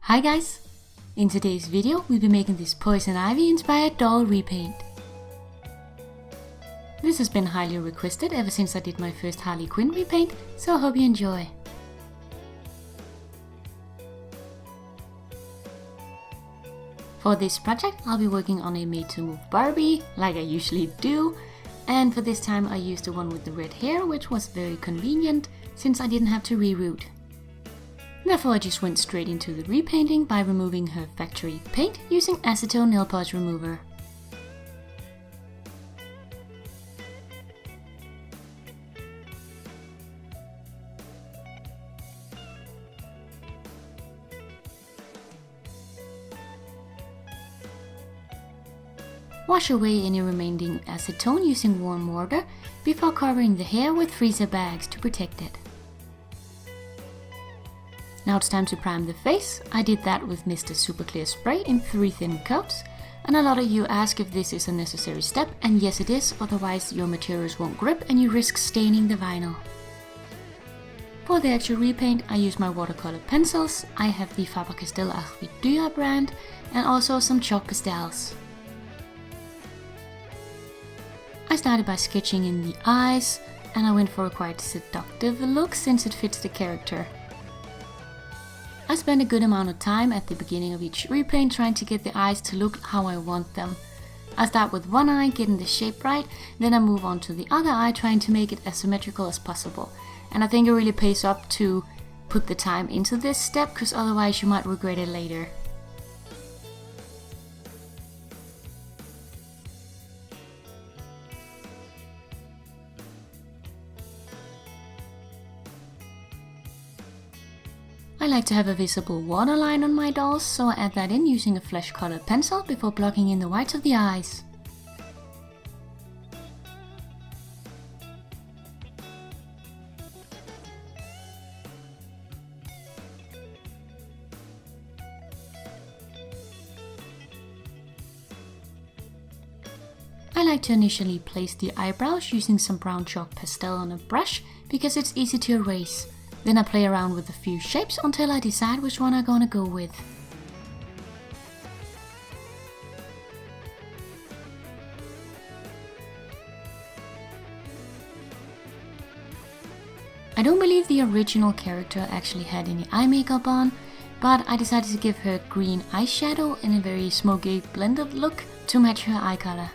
Hi guys! In today's video we'll be making this Poison Ivy inspired doll repaint. This has been highly requested ever since I did my first Harley Quinn repaint, so I hope you enjoy. For this project I'll be working on a made to move Barbie, like I usually do, and for this time I used the one with the red hair, which was very convenient since I didn't have to reroute. Therefore I just went straight into the repainting by removing her factory paint using Acetone nail polish remover. Wash away any remaining acetone using warm water before covering the hair with freezer bags to protect it. Now it's time to prime the face. I did that with Mr. Super Clear Spray in 3 thin coats, and a lot of you ask if this is a necessary step, and yes it is, otherwise your materials won't grip and you risk staining the vinyl. For the actual repaint I use my watercolor pencils. I have the Faber-Castell Architectura brand and also some chalk pastels. I started by sketching in the eyes, and I went for a quite seductive look since it fits the character. I spend a good amount of time at the beginning of each repaint trying to get the eyes to look how I want them. I start with one eye, getting the shape right, then I move on to the other eye, trying to make it as symmetrical as possible. And I think it really pays up to put the time into this step, because otherwise you might regret it later. I like to have a visible waterline on my dolls, so I add that in using a flesh colored pencil before blocking in the whites of the eyes. I like to initially place the eyebrows using some brown chalk pastel on a brush because it's easy to erase. Then I play around with a few shapes until I decide which one I'm gonna go with. I don't believe the original character actually had any eye makeup on, but I decided to give her green eyeshadow in a very smoky blended look to match her eye color.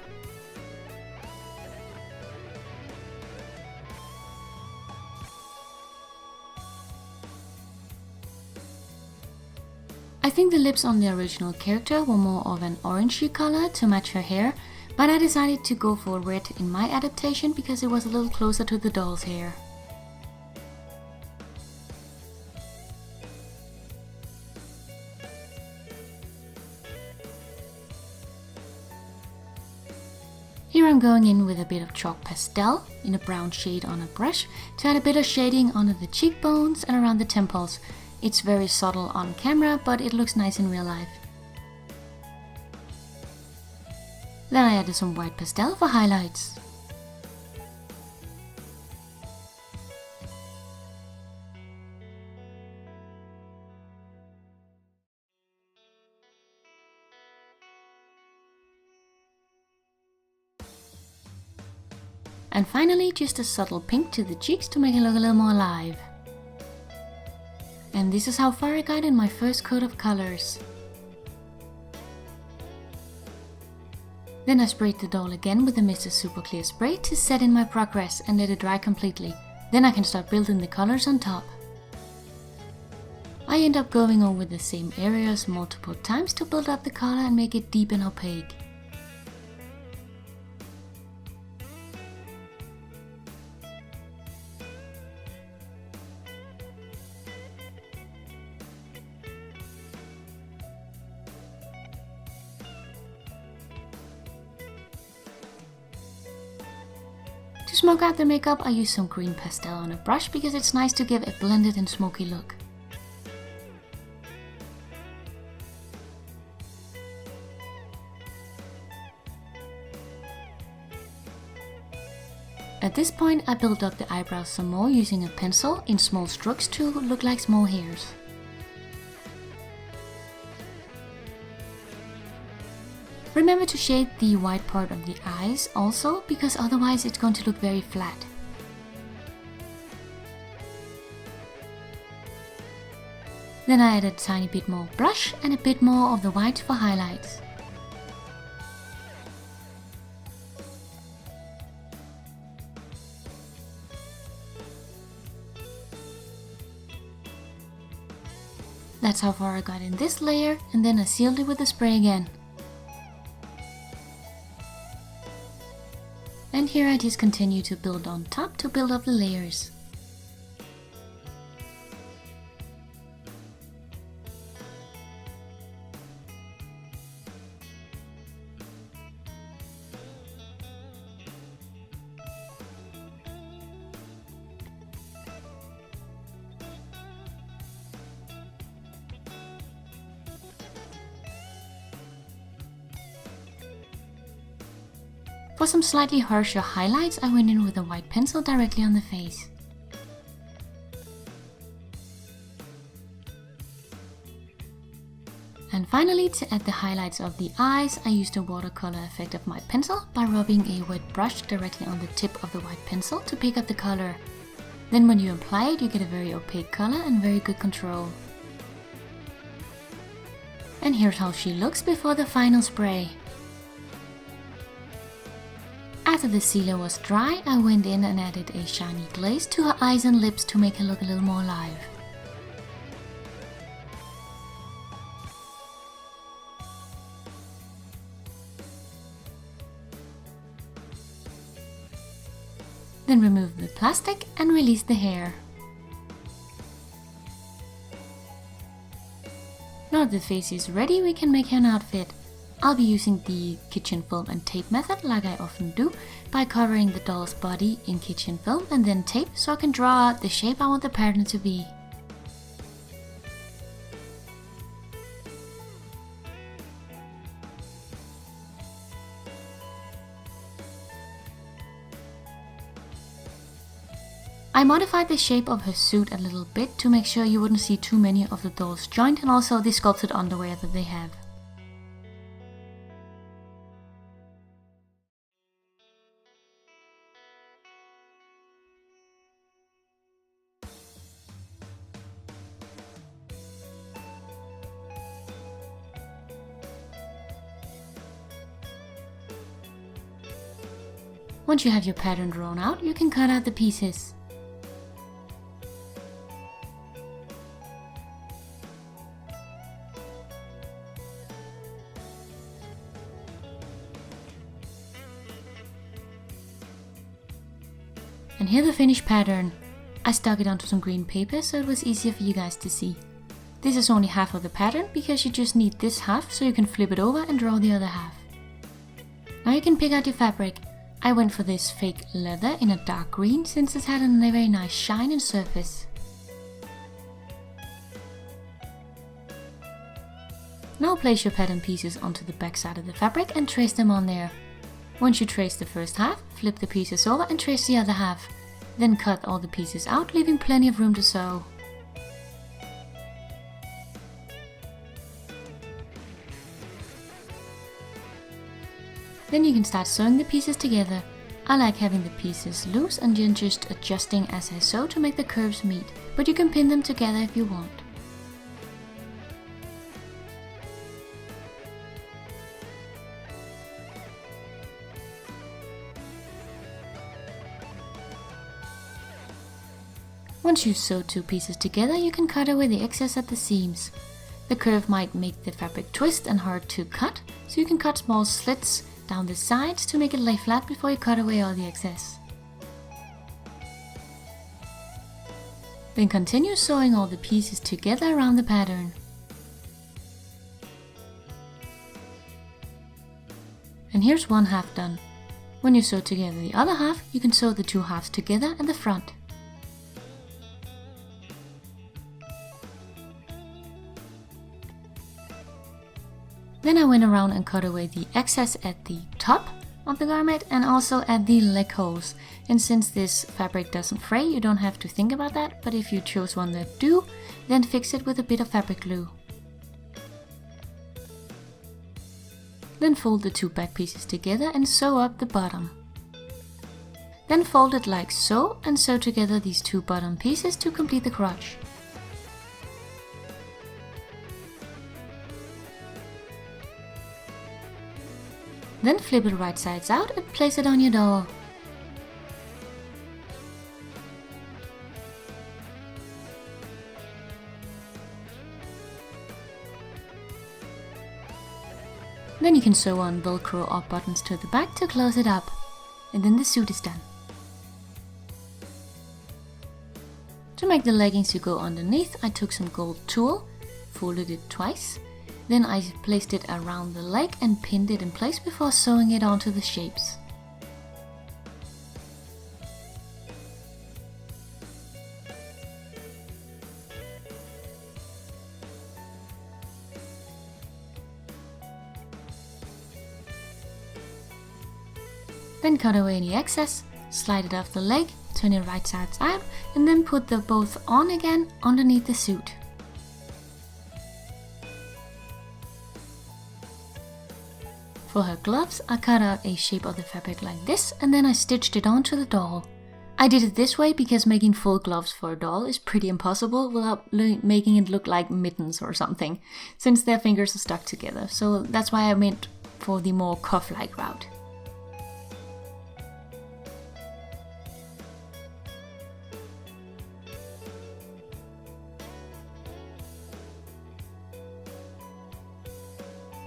I think the lips on the original character were more of an orangey color to match her hair, but I decided to go for red in my adaptation because it was a little closer to the doll's hair. Here I'm going in with a bit of chalk pastel in a brown shade on a brush to add a bit of shading under the cheekbones and around the temples. It's very subtle on camera, but it looks nice in real life. Then I added some white pastel for highlights. And finally, just a subtle pink to the cheeks to make it look a little more alive. And this is how far I got in my first coat of colors. Then I sprayed the doll again with the Mr. Super Clear Spray to set in my progress and let it dry completely. Then I can start building the colors on top. I end up going over the same areas multiple times to build up the color and make it deep and opaque. To smoke out the makeup I use some green pastel on a brush because it's nice to give a blended and smoky look. At this point I build up the eyebrows some more using a pencil in small strokes to look like small hairs. Remember to shade the white part of the eyes also, because otherwise it's going to look very flat. Then I added a tiny bit more blush and a bit more of the white for highlights. That's how far I got in this layer, and then I sealed it with the spray again. And here I just continue to build on top to build up the layers. For some slightly harsher highlights, I went in with a white pencil directly on the face. And finally, to add the highlights of the eyes, I used a watercolor effect of my pencil by rubbing a wet brush directly on the tip of the white pencil to pick up the color. Then when you apply it, you get a very opaque color and very good control. And here's how she looks before the final spray. After the sealer was dry, I went in and added a shiny glaze to her eyes and lips to make her look a little more alive. Then remove the plastic and release the hair. Now that the face is ready, we can make her an outfit. I'll be using the kitchen film and tape method like I often do, by covering the doll's body in kitchen film and then tape so I can draw out the shape I want the pattern to be. I modified the shape of her suit a little bit to make sure you wouldn't see too many of the doll's joint and also the sculpted underwear that they have. Once you have your pattern drawn out, you can cut out the pieces. And here's the finished pattern. I stuck it onto some green paper so it was easier for you guys to see. This is only half of the pattern because you just need this half so you can flip it over and draw the other half. Now you can pick out your fabric. I went for this fake leather in a dark green since it had a very nice shine and surface. Now place your pattern pieces onto the back side of the fabric and trace them on there. Once you trace the first half, flip the pieces over and trace the other half. Then cut all the pieces out, leaving plenty of room to sew. Then you can start sewing the pieces together. I like having the pieces loose and then just adjusting as I sew to make the curves meet, but you can pin them together if you want. Once you sew two pieces together, you can cut away the excess at the seams. The curve might make the fabric twist and hard to cut, so you can cut small slits down the sides to make it lay flat before you cut away all the excess. Then continue sewing all the pieces together around the pattern. And here's one half done. When you sew together the other half, you can sew the two halves together at the front. Then I went around and cut away the excess at the top of the garment and also at the leg holes. And since this fabric doesn't fray, you don't have to think about that, but if you chose one that do, then fix it with a bit of fabric glue. Then fold the two back pieces together and sew up the bottom. Then fold it like so and sew together these two bottom pieces to complete the crotch. Then flip it right sides out and place it on your doll. Then you can sew on Velcro or buttons to the back to close it up. And then the suit is done. To make the leggings to go underneath, I took some gold tulle, folded it twice. Then I placed it around the leg and pinned it in place before sewing it onto the shapes. Then cut away any excess, slide it off the leg, turn it right sides out, and then put them both on again underneath the suit. For her gloves, I cut out a shape of the fabric like this, and then I stitched it onto the doll. I did it this way because making full gloves for a doll is pretty impossible without making it look like mittens or something, since their fingers are stuck together, so that's why I went for the more cuff-like route.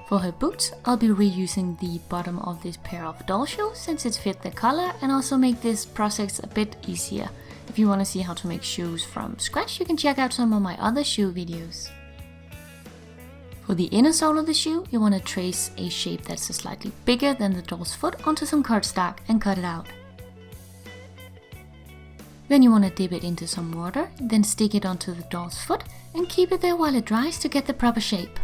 For her boots, I'll be reusing the bottom of this pair of doll shoes since it fit the color, and also make this process a bit easier. If you want to see how to make shoes from scratch, you can check out some of my other shoe videos. For the inner sole of the shoe, you want to trace a shape that's slightly bigger than the doll's foot onto some cardstock and cut it out. Then you want to dip it into some water, then stick it onto the doll's foot and keep it there while it dries to get the proper shape.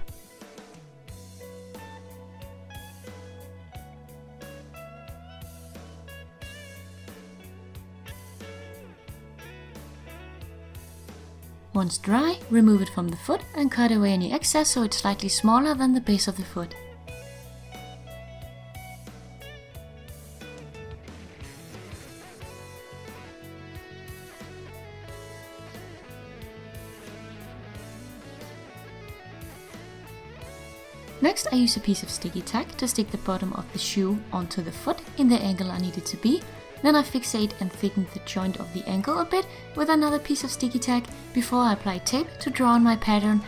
Once dry, remove it from the foot and cut away any excess so it's slightly smaller than the base of the foot. Next, I use a piece of sticky tack to stick the bottom of the shoe onto the foot in the angle I need it to be. Then I fixate and thicken the joint of the ankle a bit with another piece of sticky tack before I apply tape to draw on my pattern.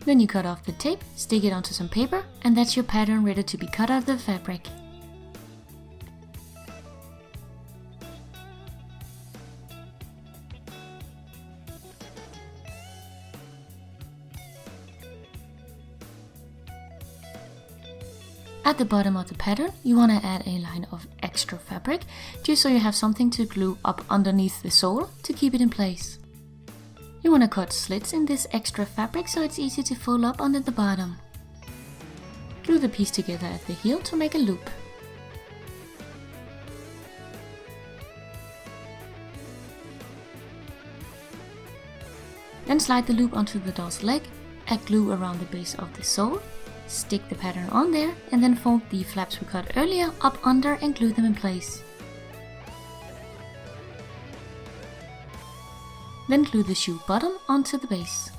Then you cut off the tape, stick it onto some paper, and that's your pattern ready to be cut out of the fabric. At the bottom of the pattern, you want to add a line of extra fabric, just so you have something to glue up underneath the sole to keep it in place. You want to cut slits in this extra fabric so it's easy to fold up under the bottom. Glue the piece together at the heel to make a loop. Then slide the loop onto the doll's leg, add glue around the base of the sole, stick the pattern on there, and then fold the flaps we cut earlier up under and glue them in place. Then glue the shoe bottom onto the base.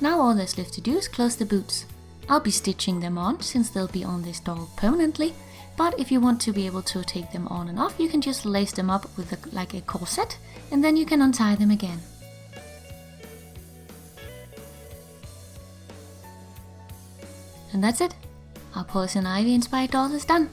Now all there's left to do is close the boots. I'll be stitching them on since they'll be on this doll permanently, but if you want to be able to take them on and off, you can just lace them up with like a corset, and then you can untie them again. And that's it. Our Poison Ivy inspired doll is done.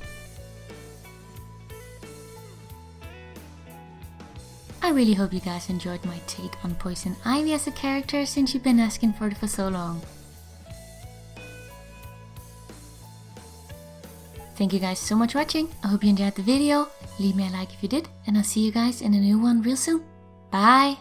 I really hope you guys enjoyed my take on Poison Ivy as a character, since you've been asking for it for so long. Thank you guys so much for watching. I hope you enjoyed the video. Leave me a like if you did, and I'll see you guys in a new one real soon. Bye!